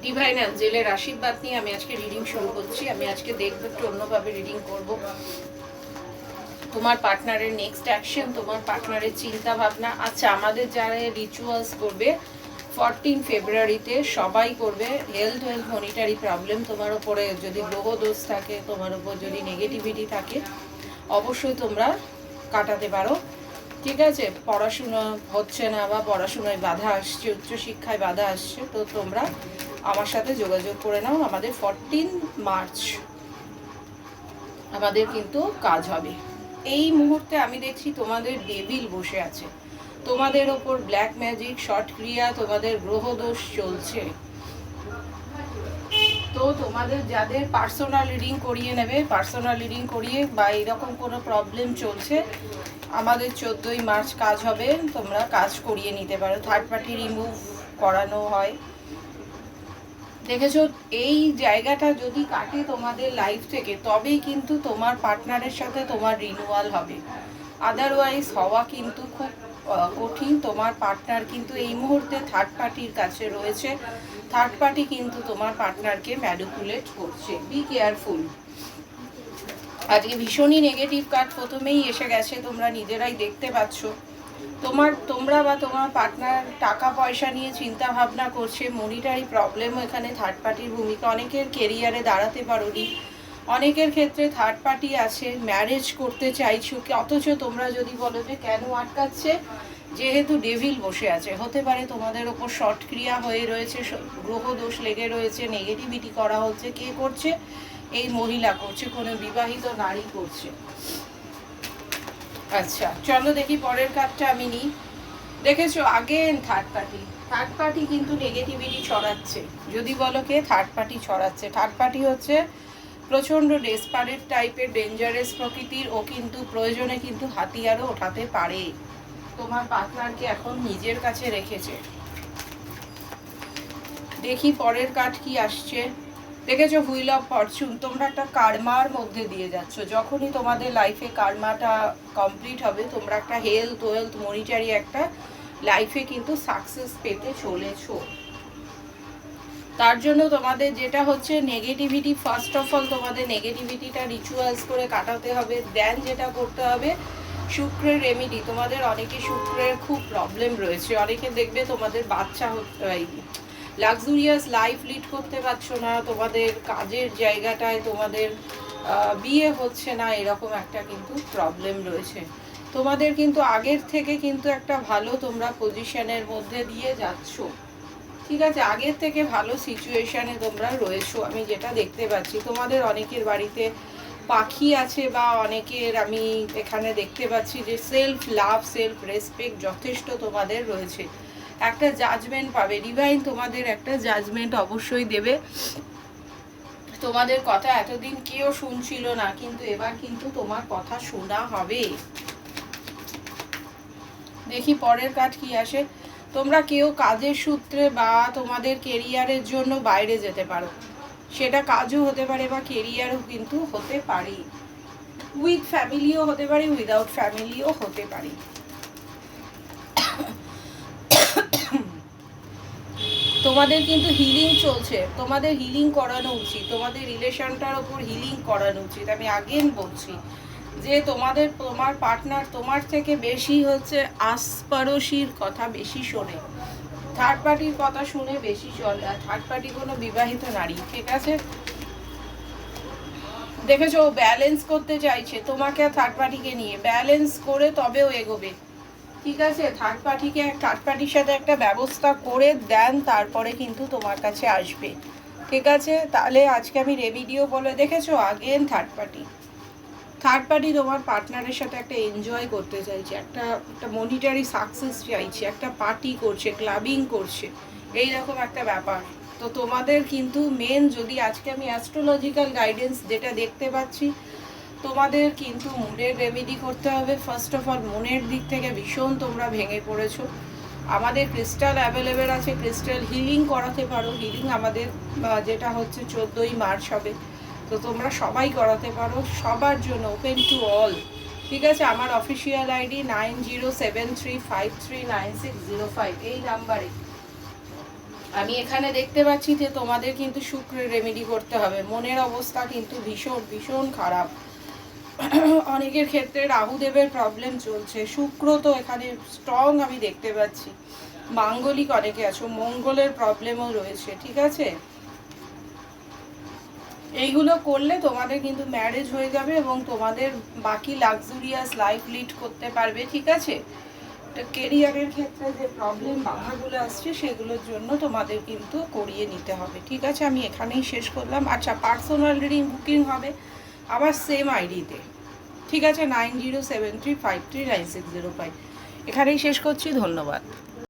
Divine অ্যাঞ্জেলের আশীর্বাদ নিয়ে আমি আজকে রিডিং শুরু করছি। আমি আজকে দেখবো একটু অন্যভাবে রিডিং করব। তোমার পার্টনারের নেক্সট অ্যাকশন, তোমার পার্টনারের চিন্তা ভাবনা। আচ্ছা, আমাদের যারা রিচুয়ালস করবে 14 ফেব্রুয়ারিতে সবাই করবে। হেলথ মনিটারি প্রবলেম, তোমার উপরে যদি গ্রহ দোষ থাকে, তোমার উপর যদি নেগেটিভিটি থাকে, অবশ্যই তোমরা কাটাতে পারো। ঠিক আছে, পড়াশুনো হচ্ছে না বা পড়াশোনায় বাধা আসছে, উচ্চশিক্ষায় বাধা আসছে, তো তোমরা আমার সাথে যোগাযোগ করে নাও। আমাদের 14 মার্চ আমাদের কিন্তু কাজ হবে। এই মুহূর্তে আমি দেখছি তোমাদের ডেভিল বসে আছে, তোমাদের ওপর ব্ল্যাক ম্যাজিক, শর্ট ক্রিয়া, তোমাদের গ্রহদোষ চলছে। তো তোমাদের যাদের পার্সোনাল রিডিং করিয়ে নেবে, পার্সোনাল রিডিং করিয়ে বা এরকম কোনো প্রবলেম চলছে, আমাদের 14ই মার্চ কাজ হবে, তোমরা কাজ করিয়ে নিতে পারো। থার্ড পার্টি রিমুভ করানো হয়। দেখেছো, এই জায়গাটা যদি কাটে তোমাদের লাইফ থেকে, তবেই কিন্তু তোমার পার্টনারের সাথে তোমার রিনিউয়াল হবে। আদারওয়াইজ হওয়া কিন্তু খুব কঠিন। তোমার পার্টনার কিন্তু এই মুহূর্তে থার্ড পার্টির কাছে রয়েছে। থার্ড পার্টি কিন্তু তোমার পার্টনারকে ম্যানিপুলেট করছে। Be careful. আজকে ভীষণই নেগেটিভ কার্ড প্রথমেই এসে গেছে, তোমরা নিজেরাই দেখতে পাচ্ছ। তোমরা বা তোমার পার্টনার টাকা পয়সা নিয়ে চিন্তা ভাবনা করছে, মনিটারি প্রবলেমও এখানে থার্ড পার্টির ভূমিকা। অনেকের কেরিয়ারে দাঁড়াতে পারোনি, অনেকের ক্ষেত্রে থার্ড পার্টি আছে, ম্যারেজ করতে চাইছো, অথচ তোমরা যদি বলো যে কেন আটকাচ্ছে, যেহেতু ডেভিল বসে আছে। হতে পারে তোমাদের ওপর শর্ট ক্রিয়া হয়ে রয়েছে, গ্রহ দোষ লেগে রয়েছে, নেগেটিভিটি করা হচ্ছে। কে করছে? এই মহিলা করছে, কোনো বিবাহিত নারী করছে। আচ্ছা, চলো দেখি পরের কার্ডটা আমি নিই। দেখেছো, আগেন থার্ড পার্টি কিন্তু নেগেটিভিটি ছড়াচ্ছে। যদি বলো কে থার্ড পার্টি ছড়াচ্ছে, থার্ড পার্টি হচ্ছে প্রচণ্ড ডেসপারেট টাইপের, ডেঞ্জারাস প্রকৃতির। ও কিন্তু প্রয়োজনে কিন্তু হাতিয়ারও ওঠাতে পারে। তোমার পার্টনারকে এখন নিজের কাছে রেখেছে। দেখি পরের কার্ড কি আসছে। দেখেছো, হুইল অফ ফরচুন। তোমরা একটা কার্মার মধ্যে দিয়ে যাচ্ছ। যখনই তোমাদের লাইফে কার্মাটা কমপ্লিট হবে, তোমরা একটা হেলথ মনিটারি একটা লাইফে কিন্তু সাকসেস পেতে চলেছো। তার জন্য তোমাদের যেটা হচ্ছে নেগেটিভিটি, ফার্স্ট অফ অল তোমাদের নেগেটিভিটিটা রিচুয়ালস করে কাটাতে হবে। দেন যেটা করতে হবে, শুক্রের রেমিডি। তোমাদের অনেকে শুক্রের খুব প্রবলেম রয়েছে। অনেকে দেখবে তোমাদের বাচ্চা লাক্সুরিয়াস লাইফ লিড করতে পারছো না, তোমাদের কাজের জায়গাটায় তোমাদের বিয়ে হচ্ছে না, এরকম একটা কিন্তু প্রবলেম রয়েছে। তোমাদের কিন্তু আগের থেকে কিন্তু একটা ভালো তোমরা পজিশনের মধ্যে দিয়ে যাচ্ছ। ঠিক আছে, আগের থেকে ভালো সিচুয়েশনে তোমরা রয়েছো, আমি যেটা দেখতে পাচ্ছি। তোমাদের অনেকের বাড়িতে পাখি আছে, বা অনেকের আমি এখানে দেখতে পাচ্ছি যে সেলফ লাভ, সেলফ রেসপেক্ট যথেষ্ট তোমাদের রয়েছে। একটা জাজমেন্ট পাবে, ডিভাইন তোমাদের একটা জাজমেন্ট অবশ্যই দেবে। তোমাদের কথা এতদিন কেউ শুনছিল না, কিন্তু এবার কিন্তু তোমার কথা শোনা হবে। দেখি পরের কাজ কি আসে। তোমরা কেউ কাজের সূত্রে বা তোমাদের কেরিয়ারের জন্য বাইরে যেতে পারো, সেটা কাজও হতে পারে বা কেরিয়ারও কিন্তু হতে পারে। উইথ ফ্যামিলিও হতে পারে, উইদাউট ফ্যামিলিও হতে পারে। তোমাদের কিন্তু হিলিং চলছে, তোমাদের হিলিং করানো উচিত, তোমাদের রিলেশনটার ওপর হিলিং করানো উচিত। আমি আগেন বলছি যে তোমার পার্টনার তোমার থেকে বেশি হচ্ছে আশপাড়শির কথা বেশি শোনে, থার্ড পার্টির কথা শুনে বেশি চলে। আর থার্ড পার্টি কোনো বিবাহিত নারী, ঠিক আছে? দেখেছো, ও ব্যালেন্স করতে চাইছে তোমাকে আর থার্ড পার্টিকে নিয়ে, ব্যালেন্স করে তবেও এগোবে। ঠিক আছে, থার্ড পার্টির সাথে একটা ব্যবস্থা করে দেন, তারপরে কিন্তু তোমার কাছে আসবে। ঠিক আছে, তাহলে আজকে আমি রেভিডিও বলে দেখেছো, আগেন থার্ড পার্টি তোমার পার্টনারের সাথে একটা এনজয় করতে চাইছে, একটা মনিটারি সাকসেস চাইছে, একটা পার্টি করছে, ক্লাবিং করছে, এইরকম একটা ব্যাপার। তো তোমাদের কিন্তু মেন, যদি আজকে আমি অ্যাস্ট্রোলজিক্যাল গাইডেন্স যেটা দেখতে পাচ্ছি, তোমাদের কিন্তু মুডের রেমেডি করতে হবে। ফার্স্ট অফ অল মনের দিক থেকে ভীষণ তোমরা ভেঙে পড়েছো। আমাদের ক্রিস্টাল অ্যাভেলেবেল আছে, ক্রিস্টাল হিলিং করাতে পারো। হিলিং আমাদের যেটা হচ্ছে 14ই মার্চ হবে, তো তোমরা সবাই করাতে পারো, সবার জন্য ওপেন টু অল। ঠিক আছে, আমার অফিসিয়াল আইডি 9073539605, এই নাম্বারে আমি এখানে দেখতে পাচ্ছি যে তোমাদের কিন্তু শুক্রের রেমেডি করতে হবে। মনের অবস্থা কিন্তু ভীষণ ভীষণ খারাপ। অনেকের ক্ষেত্রে রাহুদেবের প্রবলেম চলছে, শুক্র তো এখানে স্ট্রং আমি দেখতে পাচ্ছি, মাঙ্গলিক অনেকে আছো, মঙ্গলের প্রবলেমও রয়েছে, ঠিক আছে। এইগুলো করলে তোমাদের কিন্তু ম্যারেজ হয়ে যাবে এবং তোমাদের বাকি লাক্সুরিয়াস লাইফ লিড করতে পারবে, ঠিক আছে। কেরিয়ারের ক্ষেত্রে যে প্রবলেম বাধাগুলো আসছে সেগুলোর জন্য তোমাদের কিন্তু করিয়ে নিতে হবে, ঠিক আছে। আমি এখানেই শেষ করলাম। আচ্ছা, পার্সোনাল রিডিং বুকিং হবে আবার সেম আইডিতে, ঠিক আছে, 9073539605। এখানেই শেষ করছি, ধন্যবাদ।